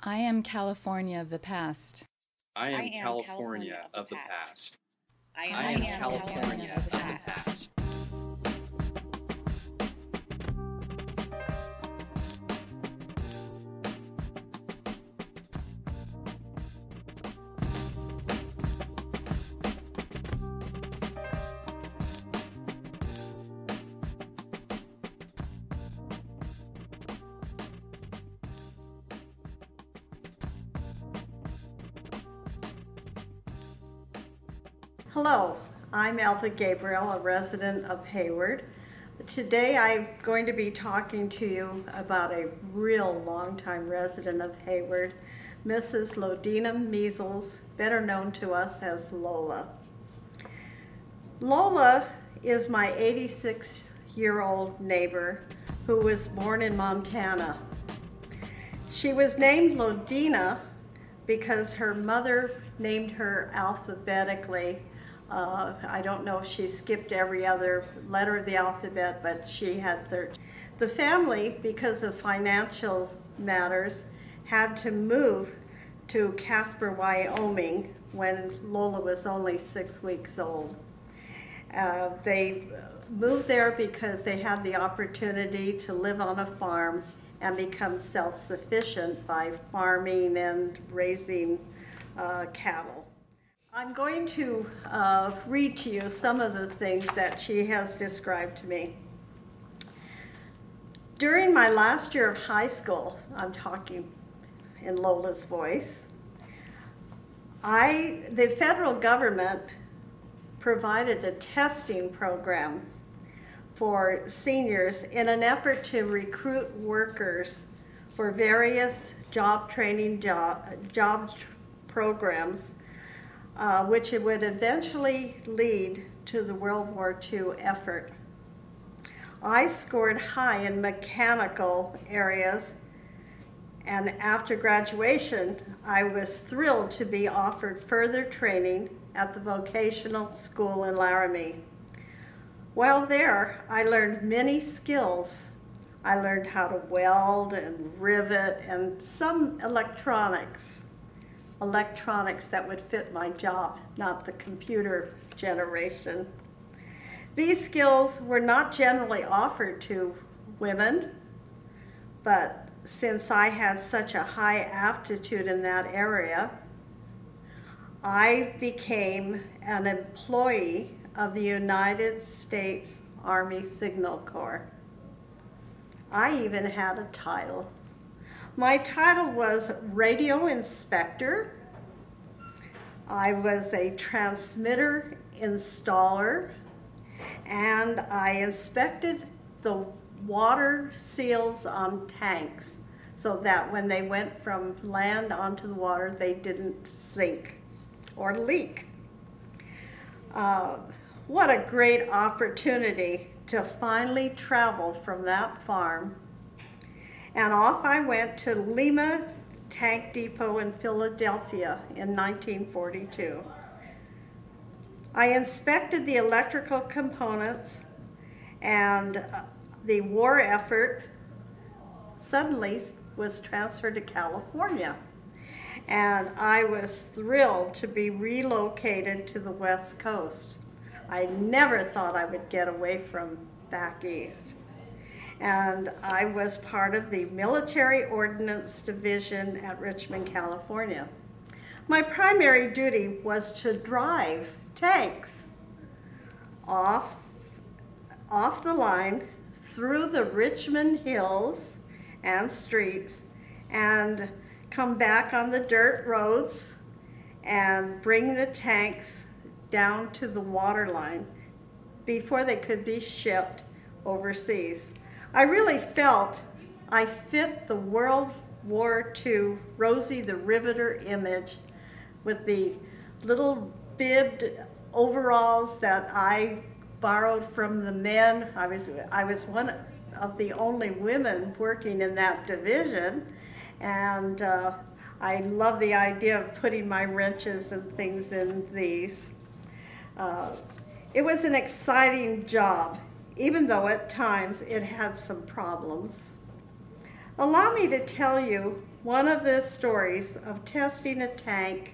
I am California of the past. I am California of the past. I I am am California of the past. Hello, I'm Elva Gabriel, a resident of Hayward. Today I'm going to be talking to you about a real long-time resident of Hayward, Mrs. Lola Measles, better known to us as Lola. Lola is my 86-year-old neighbor who was born in Montana. She was named Lola because her mother named her alphabetically. I don't know if she skipped every other letter of the alphabet, but she had 13. The family, because of financial matters, had to move to Casper, Wyoming when Lola was only 6 weeks old. They moved there because they had the opportunity to live on a farm and become self-sufficient by farming and raising cattle. I'm going to read to you some of the things that she has described to me. During my last year of high school, I'm talking in Lola's voice, the federal government provided a testing program for seniors in an effort to recruit workers for various job training programs, which it would eventually lead to the World War II effort. I scored high in mechanical areas, and after graduation, I was thrilled to be offered further training at the vocational school in Laramie. While there, I learned many skills. I learned how to weld and rivet and some electronics that would fit my job, not the computer generation. These skills were not generally offered to women, but since I had such a high aptitude in that area, I became an employee of the United States Army Signal Corps. I even had a title. My title was radio inspector. I was a transmitter installer, and I inspected the water seals on tanks so that when they went from land onto the water, they didn't sink or leak. What a great opportunity to finally travel from that farm. And off I went to Lima Tank Depot in Philadelphia in 1942. I inspected the electrical components, and the war effort suddenly was transferred to California. And I was thrilled to be relocated to the West Coast. I never thought I would get away from back east. And I was part of the Military Ordnance Division at Richmond, California. My primary duty was to drive tanks off the line through the Richmond hills and streets and come back on the dirt roads and bring the tanks down to the water line before they could be shipped overseas. I really felt I fit the World War II Rosie the Riveter image with the little bibbed overalls that I borrowed from the men. I was one of the only women working in that division, and I love the idea of putting my wrenches and things in these. It was an exciting job, even though at times it had some problems. Allow me to tell you one of the stories of testing a tank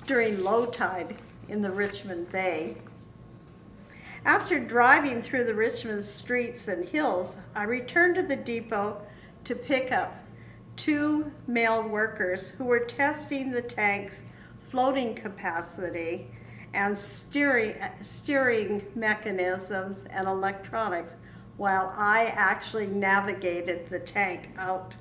during low tide in the Richmond Bay. After driving through the Richmond streets and hills, I returned to the depot to pick up 2 male workers who were testing the tank's floating capacity and steering mechanisms and electronics, while I actually navigated the tank out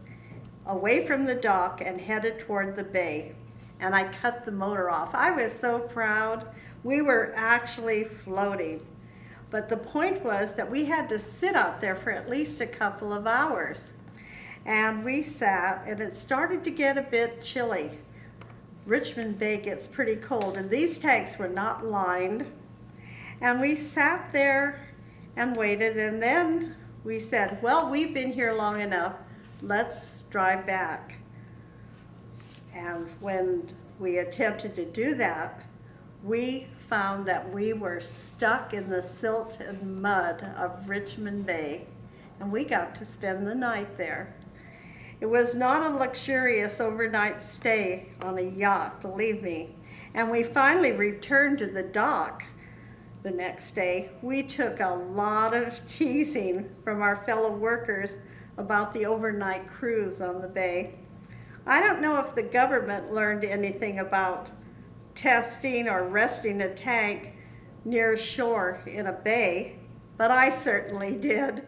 away from the dock and headed toward the bay. And I cut the motor off. I was so proud. We were actually floating. But the point was that we had to sit out there for at least a couple of hours. And we sat, and it started to get a bit chilly. Richmond Bay gets pretty cold, and these tanks were not lined. And we sat there and waited, and then we said, well, we've been here long enough, let's drive back. And when we attempted to do that, we found that we were stuck in the silt and mud of Richmond Bay, and we got to spend the night there. It was not a luxurious overnight stay on a yacht, believe me. And we finally returned to the dock the next day. We took a lot of teasing from our fellow workers about the overnight cruise on the bay. I don't know if the government learned anything about testing or resting a tank near shore in a bay, but I certainly did.